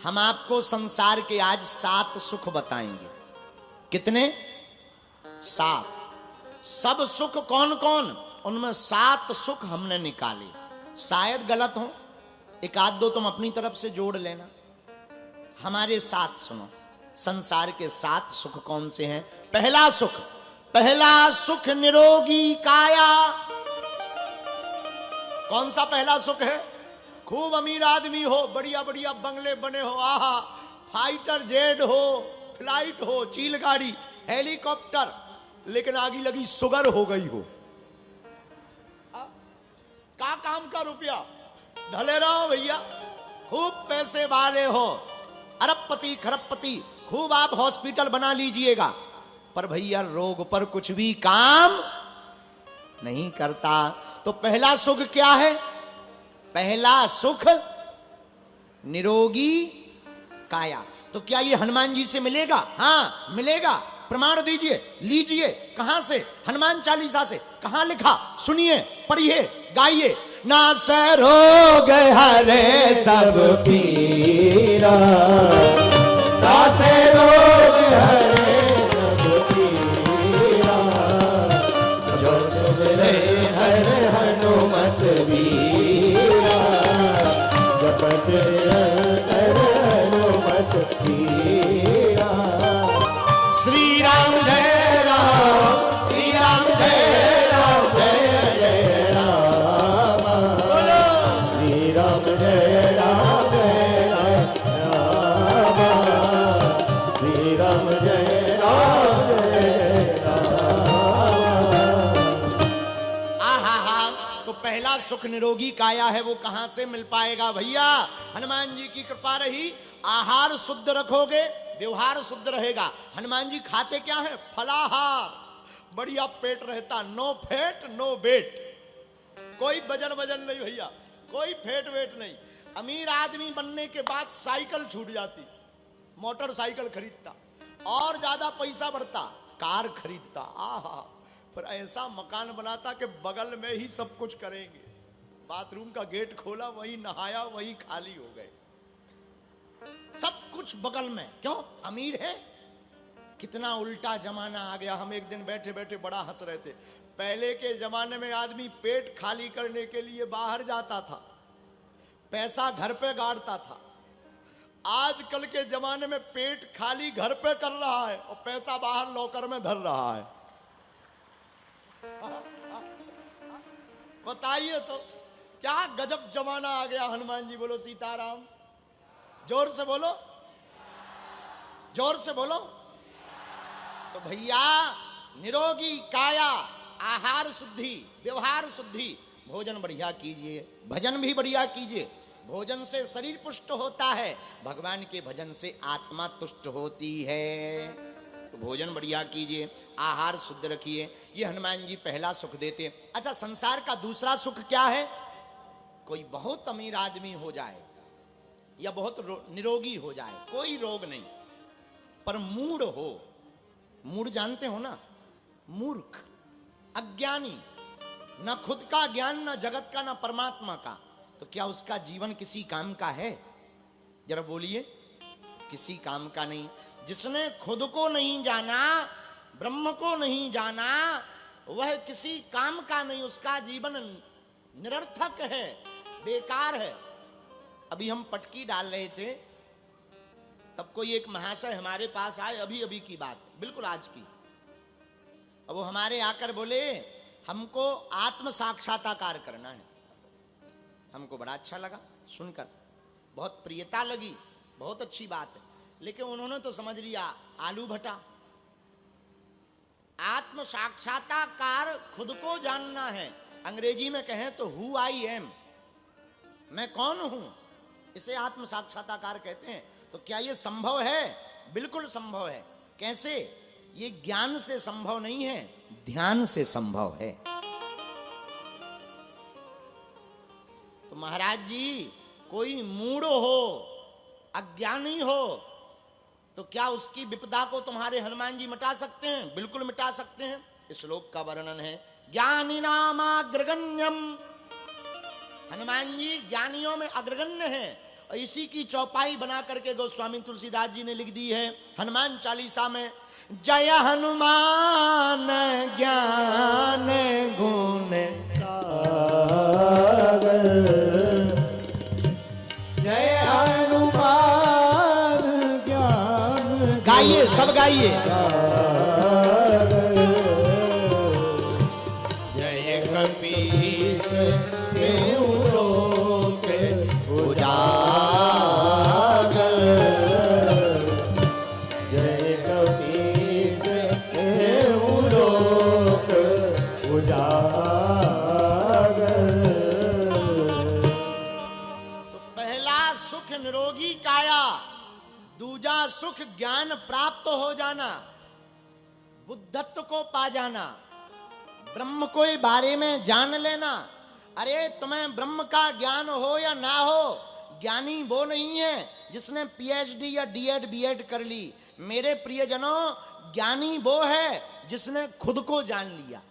हम आपको संसार के आज 7 सुख बताएंगे। कितने? 7। सब सुख कौन कौन? उनमें 7 सुख हमने निकाले। शायद गलत हो, एक आध दो तुम अपनी तरफ से जोड़ लेना। हमारे 7 सुनो। संसार के 7 सुख कौन से हैं? पहला सुख निरोगी काया। कौन सा पहला सुख है? खूब अमीर आदमी हो, बढ़िया बढ़िया बंगले बने हो, आहा, फाइटर जेट हो, फ्लाइट हो, चील गाड़ी, हेलीकॉप्टर, लेकिन आगे लगी शुगर हो गई हो। का काम का रुपया ढले रहो भैया, खूब पैसे वाले हो, अरबपति खरबपति, खूब आप हॉस्पिटल बना लीजिएगा, पर भैया रोग पर कुछ भी काम नहीं करता। तो पहला सुख क्या है? पहला सुख निरोगी काया। तो क्या ये हनुमान जी से मिलेगा? हाँ मिलेगा। प्रमाण दीजिए, लीजिए। कहां से? हनुमान चालीसा से। कहां लिखा? सुनिए, पढ़िए, गाइए। नास रोग हरे सब पीरा, नास रोग हरे सब पीरा, जो सुमिरे हर हनुमत वीरा, जपत हर हनुमत वीरा। श्री राम जय राम, श्री राम जय राम, जय जय राम, बोलो श्री राम जय राम, जय राम, श्री राम जय राम, जय राम। आहा, तो पहला सुख निरोगी काया है, वो कहां से मिल पाएगा भैया? हनुमान जी की कृपा रही, आहार शुद्ध रखोगे, व्यवहार शुद्ध रहेगा। हनुमान जी खाते क्या है? फलाहार, बढ़िया पेट रहता, नो फैट नो वेट, कोई वजन नहीं भैया, कोई फेट वेट नहीं। अमीर आदमी बनने के बाद साइकिल छूट जाती, मोटरसाइकिल खरीदता, और ज्यादा पैसा बढ़ता, कार खरीदता, आहा, फिर ऐसा मकान बनाता कि बगल में ही सब कुछ करेंगे। बाथरूम का गेट खोला, वही नहाया, वही खाली हो गए, सब कुछ बगल में। क्यों? अमीर है। कितना उल्टा जमाना आ गया। हम एक दिन बैठे बैठे बड़ा हंस रहे थे। पहले के जमाने में आदमी पेट खाली करने के लिए बाहर जाता था, पैसा घर पे गाड़ता था। आजकल के जमाने में पेट खाली घर पे कर रहा है और पैसा बाहर लॉकर में धर रहा है। बताइए तो क्या गजब जमाना आ गया। हनुमान जी बोलो सीताराम, जोर से बोलो, जोर से बोलो। तो भैया निरोगी काया, आहार शुद्धि, व्यवहार शुद्धि, भोजन बढ़िया कीजिए, भजन भी बढ़िया कीजिए। भोजन से शरीर पुष्ट होता है, भगवान के भजन से आत्मा तुष्ट होती है। तो भोजन बढ़िया कीजिए, आहार शुद्ध रखिए। ये हनुमान जी पहला सुख देते। अच्छा, संसार का दूसरा सुख क्या है? कोई बहुत अमीर आदमी हो जाए या बहुत निरोगी हो जाए, कोई रोग नहीं, पर मूढ़ हो। मूढ़ जानते हो ना? मूर्ख, अज्ञानी, न खुद का ज्ञान, न जगत का, न परमात्मा का, तो क्या उसका जीवन किसी काम का है? जरा बोलिए। किसी काम का नहीं। जिसने खुद को नहीं जाना, ब्रह्म को नहीं जाना, वह किसी काम का नहीं, उसका जीवन निरर्थक है, बेकार है। अभी हम पटकी डाल रहे थे, तब कोई एक महाशय हमारे पास आए, अभी अभी की बात, बिल्कुल आज की। अब वो हमारे आकर बोले, हमको आत्म साक्षात्कार करना है। हमको बड़ा अच्छा लगा सुनकर, बहुत प्रियता लगी, बहुत अच्छी बात है। लेकिन उन्होंने तो समझ लिया आलू भटा। आत्म साक्षात्कार खुद को जानना है। अंग्रेजी में कहें तो हु आई एम, मैं कौन हूं, इसे आत्म साक्षात्कार कहते हैं। तो क्या यह संभव है? बिल्कुल संभव है। कैसे? ये ज्ञान से संभव नहीं है, ध्यान से संभव है। तो महाराज जी, कोई मूढ़ हो, अज्ञानी हो, तो क्या उसकी विपदा को तुम्हारे हनुमान जी मिटा सकते हैं? बिल्कुल मिटा सकते हैं। इस श्लोक का वर्णन है, ज्ञानी नाम अग्रगण्यम। हनुमान जी ज्ञानियों में अग्रगण्य हैं और इसी की चौपाई बना करके गोस्वामी तुलसीदास जी ने लिख दी है हनुमान चालीसा में, जय हनुमान ज्ञान गुण सागर, जय हनुमान ज्ञान, गाइए सब गाइए, जय कपीस देहु लोक उजागर, जय कपीस देहु लोक उजागर। तो पहला सुख निरोगी काया, दूजा सुख ज्ञान प्राप्त हो जाना, बुद्धत्व को पा जाना, ब्रह्म को बारे में जान लेना। अरे तुम्हें ब्रह्म का ज्ञान हो या ना हो, ज्ञानी वो नहीं है जिसने पीएचडी या डीएड बीएड कर ली। मेरे प्रियजनों, ज्ञानी वो है जिसने खुद को जान लिया।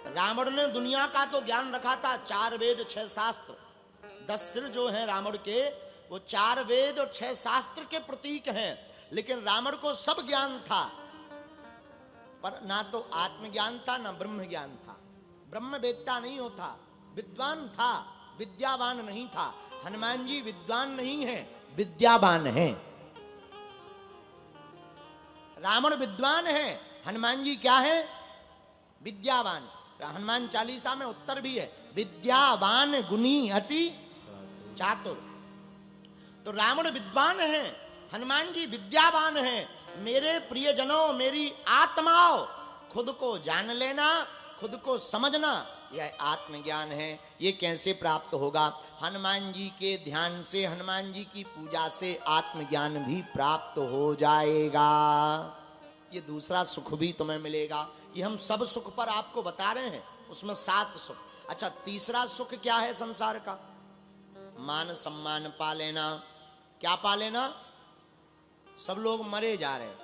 रावण ने दुनिया का तो ज्ञान रखा था, 4 वेद 6 शास्त्र, 10 सिर जो हैं रावण के, वो 4 वेद और 6 शास्त्र के प्रतीक हैं। लेकिन रावण को सब ज्ञान था, पर ना तो आत्मज्ञान था ना ब्रह्म ज्ञान था। ब्रह्म वेत्ता नहीं होता, विद्वान था, विद्यावान नहीं था। हनुमान जी विद्वान नहीं है, विद्यावान है। रावण विद्वान है, हनुमान जी क्या है? विद्यावान। हनुमान चालीसा में उत्तर भी है, विद्यावान गुणी अति चातुर। तो रावण विद्वान है, हनुमान जी विद्यावान है। मेरे प्रियजनों, मेरी आत्माओं, खुद को जान लेना, खुद को समझना, यह आत्मज्ञान है। ये कैसे प्राप्त होगा? हनुमान जी के ध्यान से, हनुमान जी की पूजा से आत्मज्ञान भी प्राप्त हो जाएगा। ये दूसरा सुख भी तुम्हें मिलेगा। ये हम सब सुख पर आपको बता रहे हैं, उसमें 7 सुख। अच्छा, तीसरा सुख क्या है संसार का? मान सम्मान पा लेना। क्या पा लेना? सब लोग मरे जा रहे हैं।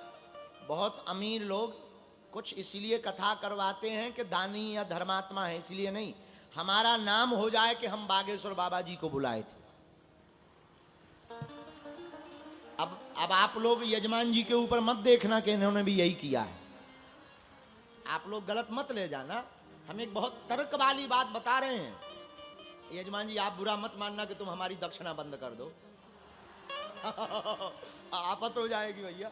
बहुत अमीर लोग कुछ इसलिए कथा करवाते हैं कि दानी या धर्मात्मा है, इसलिए नहीं, हमारा नाम हो जाए कि हम बागेश्वर बाबा जी को बुलाए थे। अब आप लोग यजमान जी के ऊपर मत देखना कि इन्होंने भी यही किया है। आप लोग गलत मत ले जाना। हम एक बहुत तर्क वाली बात बता रहे हैं। यजमान जी, आप बुरा मत मानना कि तुम हमारी दक्षिणा बंद कर दो। आफत हो जाएगी भैया।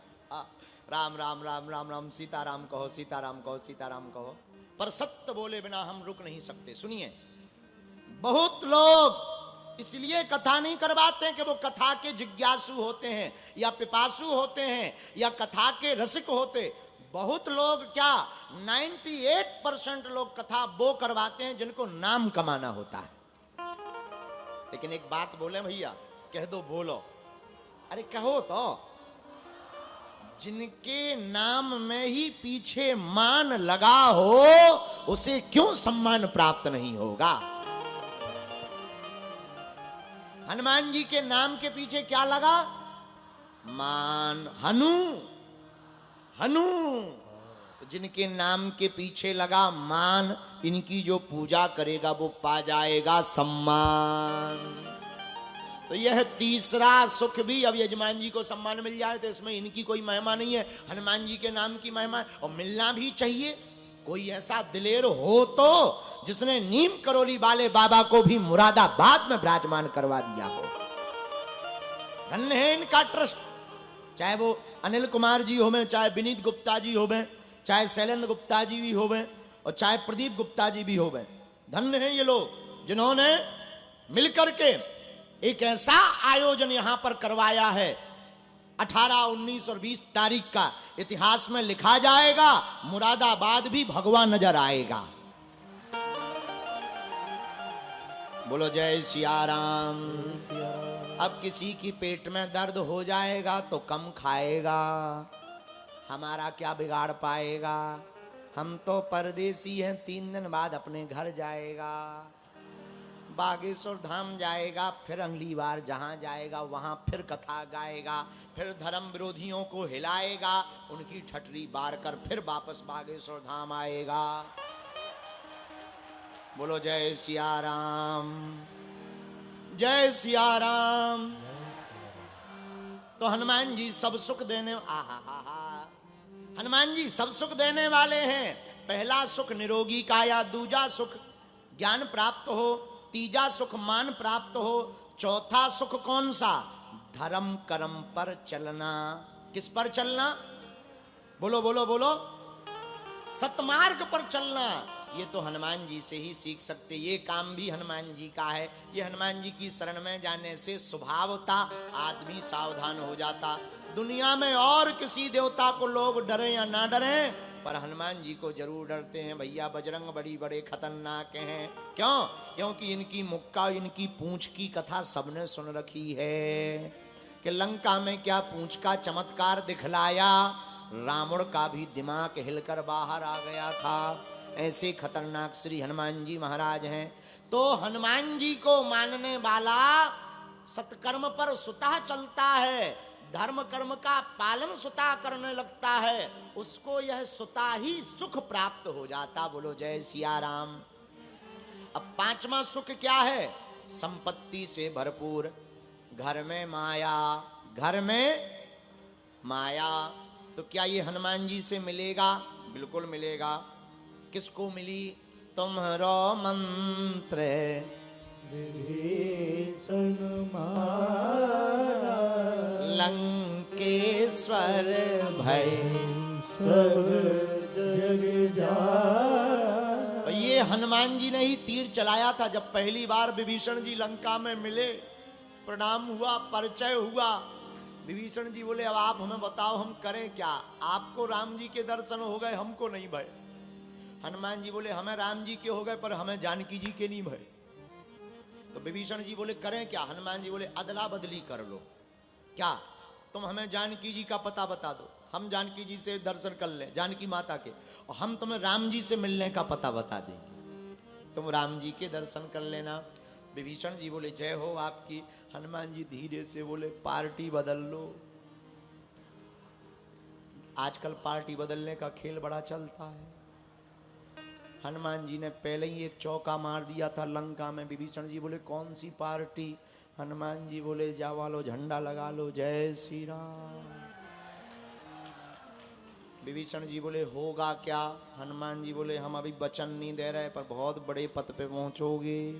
राम राम राम राम राम, सीताराम कहो, सीताराम कहो, सीताराम कहो, पर सत्य बोले बिना हम रुक नहीं सकते। सुनिए, बहुत लोग इसलिए कथा नहीं करवाते कि वो कथा के जिज्ञासु होते हैं या पिपासु होते हैं या कथा के रसिक होते। बहुत लोग क्या, 98% लोग कथा वो करवाते हैं जिनको नाम कमाना होता है। लेकिन एक बात बोले भैया, कह दो, बोलो, अरे कहो तो, जिनके नाम में ही पीछे मान लगा हो, उसे क्यों सम्मान प्राप्त नहीं होगा? हनुमान जी के नाम के पीछे क्या लगा? मान। हनु, हनु। जिनके नाम के पीछे लगा मान, इनकी जो पूजा करेगा वो पा जाएगा सम्मान। तो यह तीसरा सुख भी, अब यजमान जी को सम्मान मिल जाए तो इसमें इनकी कोई महिमा नहीं है, हनुमान जी के नाम की महिमा है। और मिलना भी चाहिए। कोई ऐसा दिलेर हो तो जिसने नीम करोली वाले बाबा को भी मुरादाबाद में विराजमान करवा दिया हो। धन्य है इनका ट्रस्ट। चाहे वो अनिल कुमार जी हो, चाहे विनीत गुप्ता जी हो, चाहे शैलेंद्र गुप्ता जी भी हो, और चाहे प्रदीप गुप्ता जी भी हो। धन्य है ये लोग जिन्होंने मिलकर के एक ऐसा आयोजन यहां पर करवाया है। 18, 19 और 20 तारीख का इतिहास में लिखा जाएगा। मुरादाबाद भी भगवा नजर आएगा। बोलो जय सिया राम। अब किसी की पेट में दर्द हो जाएगा तो कम खाएगा, हमारा क्या बिगाड़ पाएगा? हम तो परदेसी हैं, 3 दिन बाद अपने घर जाएगा। बागेश्वर धाम जाएगा, फिर अगली बार जहां जाएगा वहां फिर कथा गाएगा, फिर धर्म विरोधियों को हिलाएगा, उनकी ठटरी बार कर फिर वापस बागेश्वर धाम आएगा। बोलो जय सिया राम। जय सिया राम। तो हनुमान जी सब सुख देने, आहा हा हा, हनुमान जी सब सुख देने वाले हैं। पहला सुख निरोगी काया, दूजा सुख ज्ञान प्राप्त हो, तीजा सुख मान प्राप्त हो, चौथा सुख कौन सा? धर्म कर्म पर चलना। किस पर चलना? बोलो बोलो बोलो। सतमार्ग पर चलना। ये तो हनुमान जी से ही सीख सकते। ये काम भी हनुमान जी का है। ये हनुमान जी की शरण में जाने से स्वभावता आदमी सावधान हो जाता। दुनिया में और किसी देवता को लोग डरे या ना डरे, पर हनुमान जी को जरूर डरते हैं। भैया बजरंग बड़ी बड़े खतरनाक हैं। क्यों? क्योंकि इनकी मुक्का, इनकी पूंछ की कथा सबने सुन रखी है कि लंका में क्या पूंछ का चमत्कार दिखलाया, रावण का भी दिमाग हिलकर बाहर आ गया था। ऐसे खतरनाक श्री हनुमान जी महाराज हैं। तो हनुमान जी को मानने वाला सत्कर्म पर सुतः चलता है, धर्म कर्म का पालन सुता करने लगता है, उसको यह सुता ही सुख प्राप्त हो जाता। बोलो जय सिया राम। अब पांचवा सुख क्या है? संपत्ति से भरपूर, घर में माया, घर में माया। तो क्या ये हनुमान जी से मिलेगा? बिल्कुल मिलेगा। किसको मिली? तुम्हारो मंत्र विभीषण मारा, लंकेश्वर भय सब जग जान। और ये हनुमान जी ने ही तीर चलाया था। जब पहली बार विभीषण जी लंका में मिले, प्रणाम हुआ, परिचय हुआ, विभीषण जी बोले अब आप हमें बताओ हम करें क्या? आपको राम जी के दर्शन हो गए, हमको नहीं भय। हनुमान जी बोले हमें राम जी के हो गए पर हमें जानकी जी के नहीं भय। तो विभीषण जी बोले करें क्या? हनुमान जी बोले अदला बदली कर लो। क्या? तुम हमें जानकी जी का पता बता दो, हम जानकी जी से दर्शन कर लें, जानकी माता के, और हम तुम्हें राम जी से मिलने का पता बता देंगे, तुम राम जी के दर्शन कर लेना। विभीषण जी बोले जय हो आपकी। हनुमान जी धीरे से बोले पार्टी बदल लो। आजकल पार्टी बदलने का खेल बड़ा चलता है। हनुमान जी ने पहले ही एक चौका मार दिया था लंका में। विभीषण जी बोले कौन सी पार्टी? हनुमान जी बोले जावा लो, झंडा लगा लो, जय श्री राम। विभीषण जी बोले होगा क्या? हनुमान जी बोले हम अभी वचन नहीं दे रहे, पर बहुत बड़े पद पे पहुंचोगे,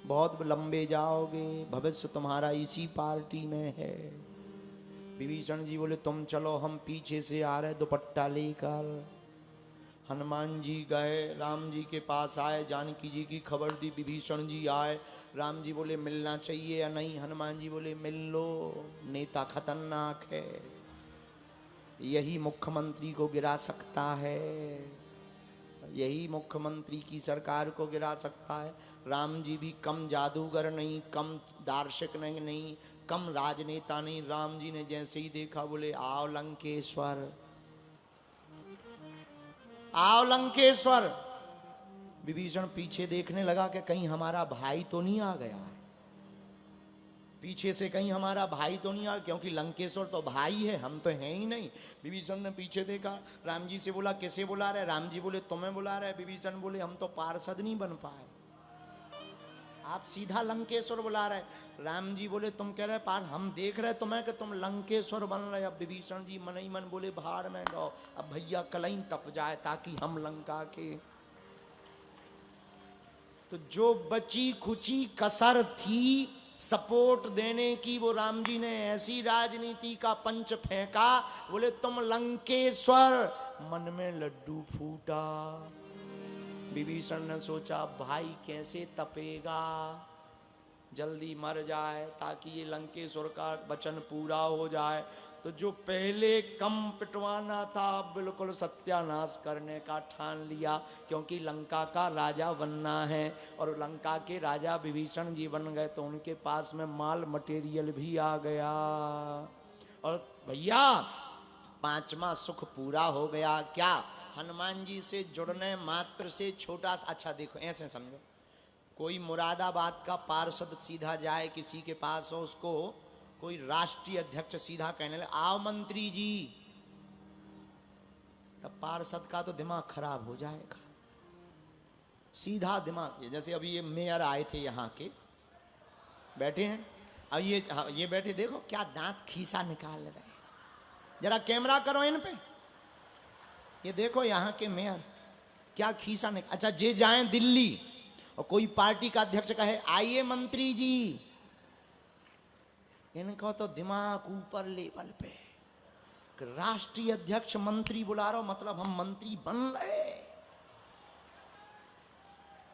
बहुत लंबे जाओगे, भविष्य तुम्हारा इसी पार्टी में है। विभीषण जी बोले तुम चलो, हम पीछे से आ रहे दुपट्टा लेकर। हनुमान जी गए, राम जी के पास आए, जानकी जी की खबर दी, विभीषण जी आए। राम जी बोले मिलना चाहिए या नहीं? हनुमान जी बोले मिल लो, नेता खतरनाक है, यही मुख्यमंत्री को गिरा सकता है, यही मुख्यमंत्री की सरकार को गिरा सकता है। राम जी भी कम जादूगर नहीं, कम दार्शनिक नहीं, कम राजनेता नहीं। राम जी ने जैसे ही देखा बोले आओ लंकेश्वर, आओ लंकेश्वर। विभीषण पीछे देखने लगा कि कहीं हमारा भाई तो नहीं आ गया है, पीछे से कहीं हमारा भाई तो नहीं आ, क्योंकि लंकेश्वर तो भाई है, हम तो हैं ही नहीं। विभीषण ने पीछे देखा, राम जी से बोला किसे बुला रहे? राम जी बोले तुम्हें बुला रहे। विभीषण बोले हम तो पार्षद नहीं बन पाए, आप सीधा लंकेश्वर बुला रहे। राम जी बोले तुम कह रहे पार्ष, हम देख रहे तुम्हें कि तुम लंकेश्वर बन रहे। अब विभीषण जी मन ही मन बोले भाड़ में जाओ, अब भैया कलई तप जाए ताकि हम लंका के। तो जो बची खुची कसर थी सपोर्ट देने की, वो राम जी ने ऐसी राजनीति का पंच फेंका, बोले तुम लंकेश्वर। मन में लड्डू फूटा। विभीषण ने सोचा भाई कैसे तपेगा, जल्दी मर जाए ताकि ये लंकेश्वर का वचन पूरा हो जाए। तो जो पहले कम पिटवाना था बिल्कुल सत्यानाश करने का ठान लिया, क्योंकि लंका का राजा बनना है। और लंका के राजा विभीषण जी बन गए तो उनके पास में माल मटेरियल भी आ गया। और भैया पांचवा सुख पूरा हो गया। क्या? हनुमान जी से जुड़ने मात्र से छोटा। अच्छा देखो ऐसे समझो, कोई मुरादाबाद का पार्षद सीधा जाए किसी के पास हो, उसको कोई राष्ट्रीय अध्यक्ष सीधा कहने लगे आओ मंत्री जी, तब पार्षद का तो दिमाग खराब हो जाएगा। सीधा दिमाग, जैसे अभी ये मेयर आए थे यहाँ के, बैठे हैं। अब ये बैठे देखो क्या दांत खीसा निकाल रहे हैं। जरा कैमरा करो इन पे, ये देखो यहाँ के मेयर क्या खीसा निकाल। अच्छा जे जाएं दिल्ली और कोई पार्टी का अध्यक्ष कहे आइए मंत्री जी, इनको तो दिमाग ऊपर लेवल पे, राष्ट्रीय अध्यक्ष मंत्री बुला रहा हो मतलब हम मंत्री बन रहे।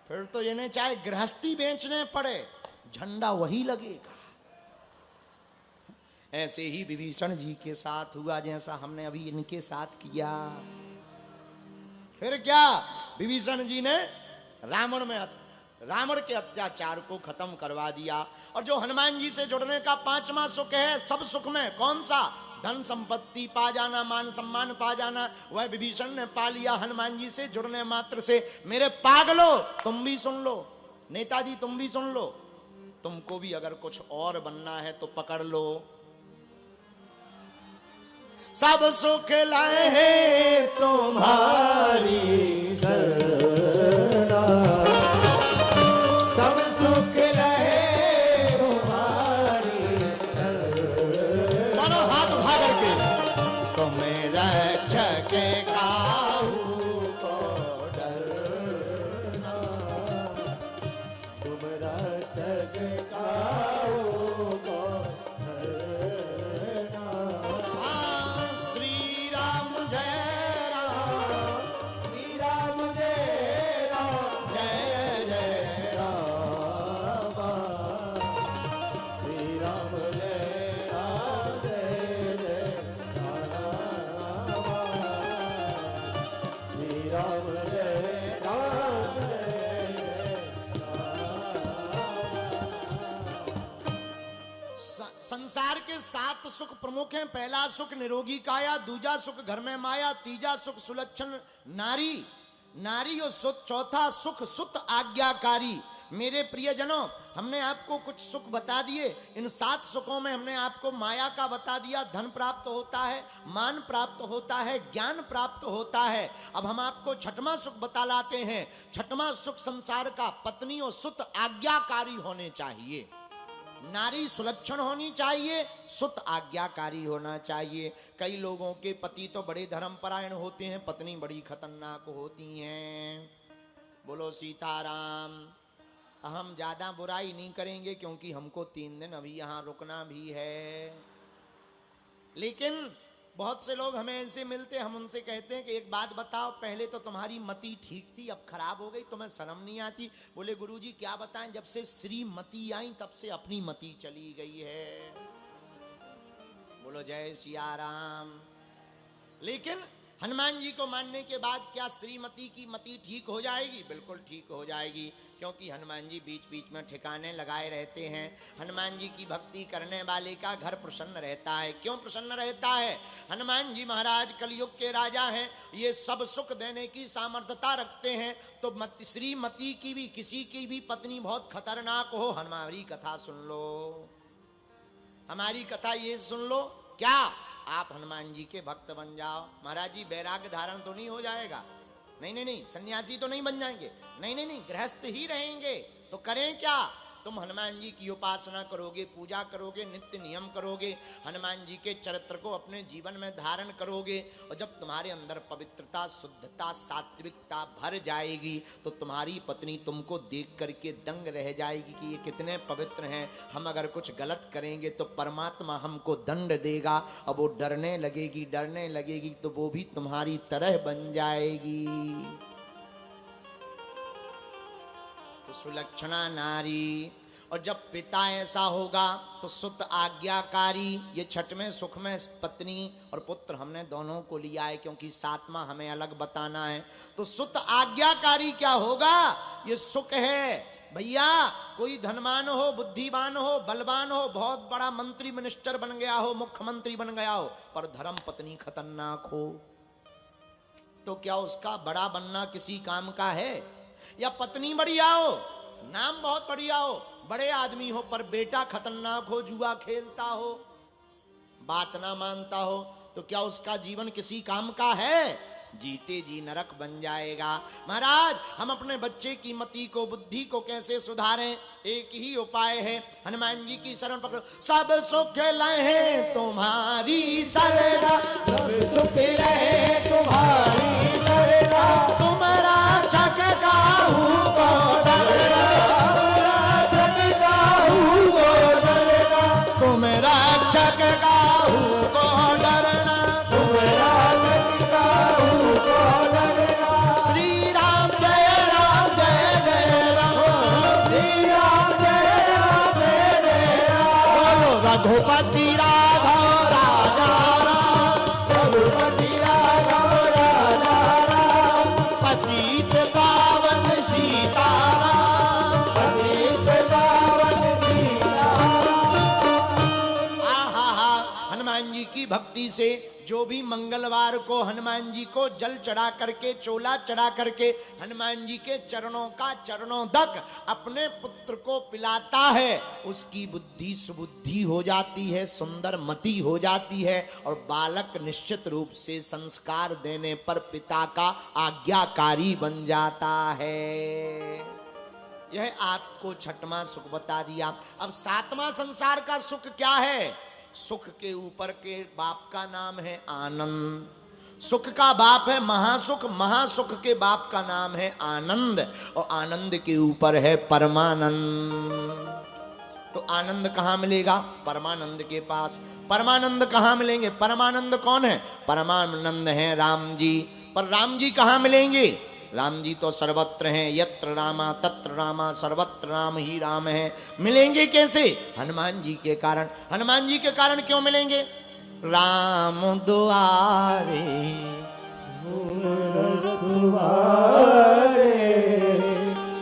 फिर तो इन्हें चाहे गृहस्थी बेचने पड़े झंडा वही लगेगा। ऐसे ही विभीषण जी के साथ हुआ जैसा हमने अभी इनके साथ किया। फिर क्या, विभीषण जी ने रावण के अत्याचार को खत्म करवा दिया। और जो हनुमान जी से जुड़ने का 5वां सुख है सब सुख में, कौन सा? धन संपत्ति पा जाना, मान सम्मान पा जाना, वह विभीषण ने पा लिया हनुमान जी से जुड़ने मात्र से। मेरे पागलो तुम भी सुन लो, नेताजी तुम भी सुन लो, तुमको भी अगर कुछ और बनना है तो पकड़ लो। सब सुख लाए हैं तुम्हारी शरणा, सब सुख लाए तुम्हारी शरणा। मानो हाथ उठा करके, तुम्हें रक्षक काहू को डरना, तुम रक्षक काहू को डरना। श्री राम जय राम, श्री राम जय राम, जय जय राम, श्री राम जय राम, जय जय राम, श्री राम जय राम, जय संसार के 7 सुख प्रमुख हैं। पहला सुख निरोगी काया, दूजा सुख घर में माया, तीजा सुख सुलक्षण नारी, नारी और चौथा सुख सुत आज्ञाकारी। मेरे प्रियजनों, हमने आपको कुछ सुख बता दिए। इन 7 सुखों में हमने आपको माया का बता दिया, धन प्राप्त होता है, मान प्राप्त होता है, ज्ञान प्राप्त होता है। अब हम आपको 6वां सुख बता लाते हैं। 6वां सुख संसार का पत्नी और सुत आज्ञाकारी होने चाहिए। नारी सुलक्षण होनी चाहिए, सुत आज्ञाकारी होना चाहिए। कई लोगों के पति तो बड़े धर्मपरायण होते हैं, पत्नी बड़ी खतरनाक होती हैं। बोलो सीताराम। हम ज्यादा बुराई नहीं करेंगे क्योंकि हमको 3 दिन अभी यहाँ रुकना भी है। लेकिन बहुत से लोग हमें ऐसे मिलते, हम उनसे कहते हैं कि एक बात बताओ, पहले तो तुम्हारी मति ठीक थी, अब खराब हो गई, तुम्हें शर्म नहीं आती? बोले गुरुजी क्या बताएं, जब से श्रीमती आई तब से अपनी मति चली गई है। बोलो जय सिया राम। लेकिन हनुमान जी को मानने के बाद क्या श्रीमती की मति ठीक हो जाएगी? बिल्कुल ठीक हो जाएगी, क्योंकि हनुमान जी बीच बीच में ठिकाने लगाए रहते हैं। हनुमान जी की भक्ति करने वाले का घर प्रसन्न रहता है। क्यों प्रसन्न रहता है? हनुमान जी महाराज कलयुग के राजा हैं, ये सब सुख देने की सामर्थ्यता रखते हैं। तो श्रीमती की भी, किसी की भी पत्नी बहुत खतरनाक हो, हमारी कथा सुन लो, हमारी कथा ये सुन लो, क्या आप हनुमान जी के भक्त बन जाओ। महाराज जी वैराग्य धारण तो नहीं हो जाएगा? नहीं नहीं नहीं, सन्यासी तो नहीं बन जाएंगे, नहीं नहीं नहीं, गृहस्थ ही रहेंगे। तो करें क्या? तुम हनुमान जी की उपासना करोगे, पूजा करोगे, नित्य नियम करोगे, हनुमान जी के चरित्र को अपने जीवन में धारण करोगे। और जब तुम्हारे अंदर पवित्रता, शुद्धता, सात्विकता भर जाएगी तो तुम्हारी पत्नी तुमको देख करके दंग रह जाएगी कि ये कितने पवित्र हैं। हम अगर कुछ गलत करेंगे तो परमात्मा हमको दंड देगा, और वो डरने लगेगी तो वो भी तुम्हारी तरह बन जाएगी। सुलक्षणा नारी। और जब पिता ऐसा होगा तो सुत आज्ञाकारी। ये 6वें सुख में पत्नी और पुत्र हमने दोनों को लिया है, क्योंकि 7वां हमें अलग बताना है। तो सुत आज्ञाकारी क्या होगा? ये सुख है भैया। कोई धनवान हो, बुद्धिमान हो, बलवान हो, बहुत बड़ा मंत्री मिनिस्टर बन गया हो, मुख्यमंत्री बन गया हो, पर धर्म पत्नी खतरनाक हो, तो क्या उसका बड़ा बनना किसी काम का है? या पत्नी बढ़िया हो, नाम बहुत बढ़िया हो, बड़े आदमी हो, पर बेटा खतरनाक हो, जुआ खेलता हो, बात ना मानता हो, तो क्या उसका जीवन किसी काम का है? जीते जी नरक बन जाएगा। महाराज हम अपने बच्चे की मति को, बुद्धि को कैसे सुधारें? एक ही उपाय है, हनुमान जी की शरण पकड़ो। सब सुख लहे तुम्हारी सरदा, सब सुख रहे तुम्हारी सरदा, तुम रक्षक काहू को डरना, रक्षक काहू को डरना, तुम रक्षक काहू को डरना, तुम रक्षक काहू को डरना। श्री राम जय जय राम, श्री राम जय जय राम, बोलो रघुपति राघव राजा राम, रघुपति राघव राजा राम, पतित पावन सीताराम। पतित पावन सीताराम। आहा, हनुमान जी की भक्ति से जो भी मंगलवार को हनुमान जी को जल चढ़ा करके, चोला चढ़ा करके हनुमान जी के चरणों तक अपने पुत्र को पिलाता है, उसकी बुद्धि सुबुद्धि हो जाती है, सुंदर मति हो जाती है, और बालक निश्चित रूप से संस्कार देने पर पिता का आज्ञाकारी बन जाता है। यह आपको छठवां सुख बता दिया। अब सातवां संसार का सुख क्या है? सुख के ऊपर के बाप का नाम है आनंद। सुख का बाप है महासुख, महासुख के बाप का नाम है आनंद, और आनंद के ऊपर है परमानंद। तो आनंद कहां मिलेगा? परमानंद के पास। परमानंद कहां मिलेंगे? परमानंद कौन है? परमानंद है राम जी। पर राम जी कहां मिलेंगे? राम जी तो सर्वत्र हैं, यत्र रामा तत्र रामा, सर्वत्र राम ही राम है। मिलेंगे कैसे? हनुमान जी के कारण। हनुमान जी के कारण क्यों मिलेंगे? राम दुआरे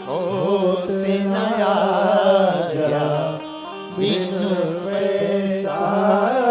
होते न आज्ञा बिनु पैसारे।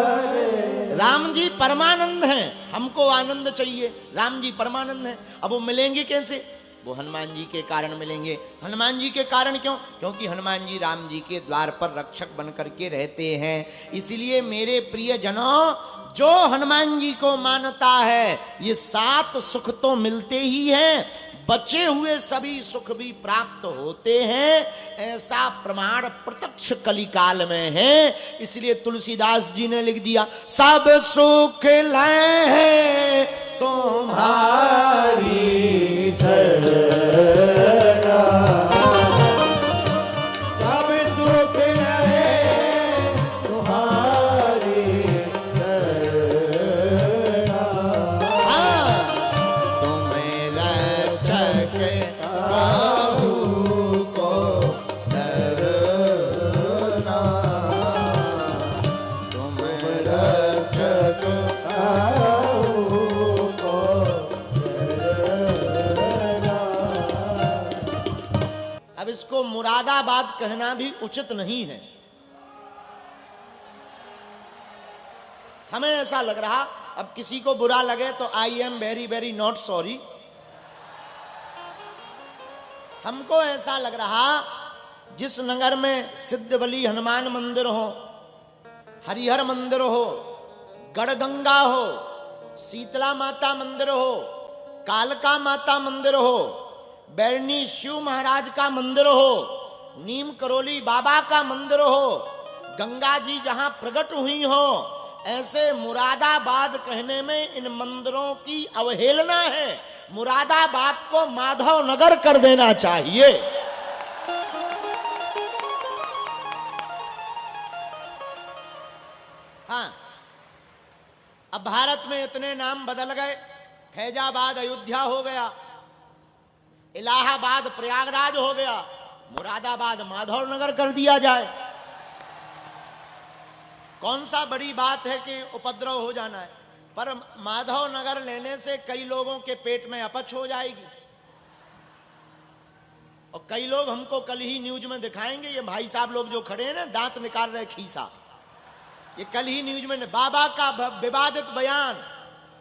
राम जी परमानंद हैं, हमको आनंद चाहिए। राम जी परमानंद हैं। अब वो मिलेंगे कैसे? वो हनुमान जी के कारण मिलेंगे। हनुमान जी के कारण क्यों? क्योंकि हनुमान जी राम जी के द्वार पर रक्षक बन करके रहते हैं। इसलिए मेरे प्रिय जनों, जो हनुमान जी को मानता है, ये 7 सुख तो मिलते ही हैं, बचे हुए सभी सुख भी प्राप्त होते हैं। ऐसा प्रमाण प्रत्यक्ष कलिकाल में है। इसलिए तुलसीदास जी ने लिख दिया, सब सुख लहे तुम्हारी सरदा, सब सुख रहे तुम्हारी सरदा, तुम्हें रक्षक काहू को डरना, तुम रक्षक काहू को डरना। अब इसको मुरादाबाद कहना भी उचित नहीं है। हमें ऐसा लग रहा, अब किसी को बुरा लगे तो I am very very not sorry. हमको ऐसा लग रहा, जिस नगर में सिद्धबली हनुमान मंदिर हो, हरिहर मंदिर हो, गढ़गंगा हो, शीतला माता मंदिर हो, कालका माता मंदिर हो, बैरनी शिव महाराज का मंदिर हो, नीम करोली बाबा का मंदिर हो, गंगा जी जहां प्रकट हुई हो, ऐसे मुरादाबाद कहने में इन मंदिरों की अवहेलना है। मुरादाबाद को माधव नगर कर देना चाहिए। हाँ, अब भारत में इतने नाम बदल गए। फैजाबाद अयोध्या हो गया, इलाहाबाद प्रयागराज हो गया, मुरादाबाद माधव नगर कर दिया जाए। कौन सा बड़ी बात है कि उपद्रव हो जाना है? पर माधव नगर लेने से कई लोगों के पेट में अपच हो जाएगी। और कई लोग हमको कल ही न्यूज में दिखाएंगे, ये भाई साहब लोग जो खड़े हैं ना, दांत निकाल रहे खीसा, ये कल ही न्यूज में बाबा का विवादित बयान,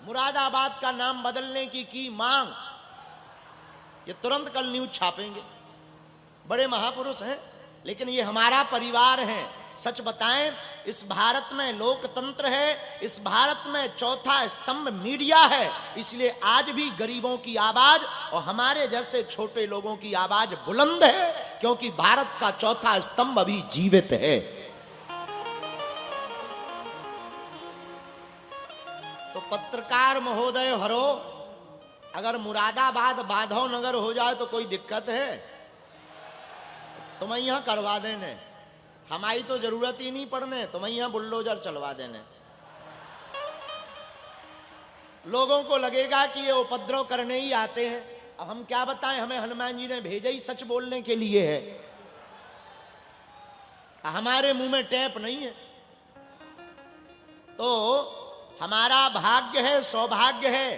मुरादाबाद का नाम बदलने की मांग, ये तुरंत कल न्यूज छापेंगे। बड़े महापुरुष हैं, लेकिन ये हमारा परिवार है, सच बताएं, इस भारत में लोकतंत्र है, इस भारत में चौथा स्तंभ मीडिया है, इसलिए आज भी गरीबों की आवाज और हमारे जैसे छोटे लोगों की आवाज बुलंद है, क्योंकि भारत का चौथा स्तंभ अभी जीवित है। तो पत्रकार महोदय हरो, अगर मुरादाबाद माधव नगर हो जाए तो कोई दिक्कत है? तुम यहां करवा देने, हमारी तो जरूरत ही नहीं पड़ने, तुम यहां बुलडोजर चलवा देने। लोगों को लगेगा कि ये उपद्रव करने ही आते हैं। अब हम क्या बताएं, हमें हनुमान जी ने भेजा ही सच बोलने के लिए है, हमारे मुंह में टेप नहीं है। तो हमारा भाग्य है, सौभाग्य है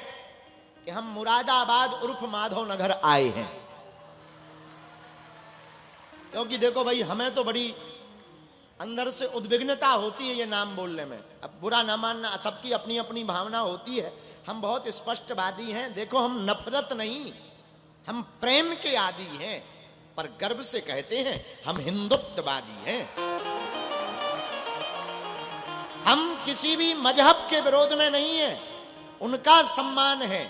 कि हम मुरादाबाद उर्फ माधव नगर आए हैं। क्योंकि देखो भाई, हमें तो बड़ी अंदर से उद्विग्नता होती है ये नाम बोलने में। अब बुरा ना मानना, सबकी अपनी अपनी भावना होती है। हम बहुत स्पष्टवादी हैं। देखो, हम नफरत नहीं, हम प्रेम के आदी हैं, पर गर्व से कहते हैं हम हिंदुत्ववादी हैं। हम किसी भी मजहब के विरोध में नहीं है, उनका सम्मान है,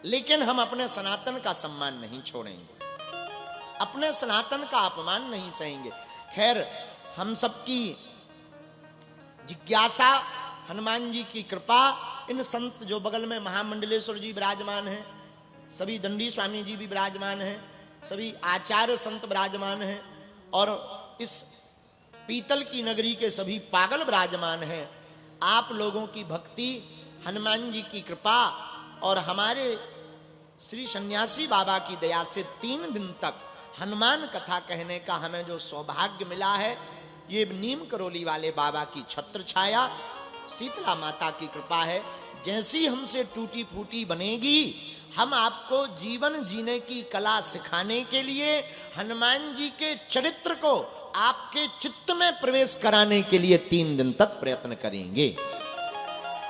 लेकिन हम अपने सनातन का सम्मान नहीं छोड़ेंगे, अपने सनातन का अपमान नहीं सहेंगे। खैर, हम सबकी जिज्ञासा, हनुमान जी की कृपा, इन संत जो बगल में महामंडलेश्वर जी विराजमान हैं, सभी दंडी स्वामी जी भी विराजमान हैं, सभी आचार्य संत विराजमान हैं, और इस पीतल की नगरी के सभी पागल विराजमान हैं। आप लोगों की भक्ति, हनुमान जी की कृपा और हमारे श्री सन्यासी बाबा की दया से 3 दिन तक हनुमान कथा कहने का हमें जो सौभाग्य मिला है, ये नीम करोली वाले बाबा की छत्र छाया, शीतला माता की कृपा है। जैसी हमसे टूटी फूटी बनेगी, हम आपको जीवन जीने की कला सिखाने के लिए, हनुमान जी के चरित्र को आपके चित्त में प्रवेश कराने के लिए 3 दिन तक प्रयत्न करेंगे।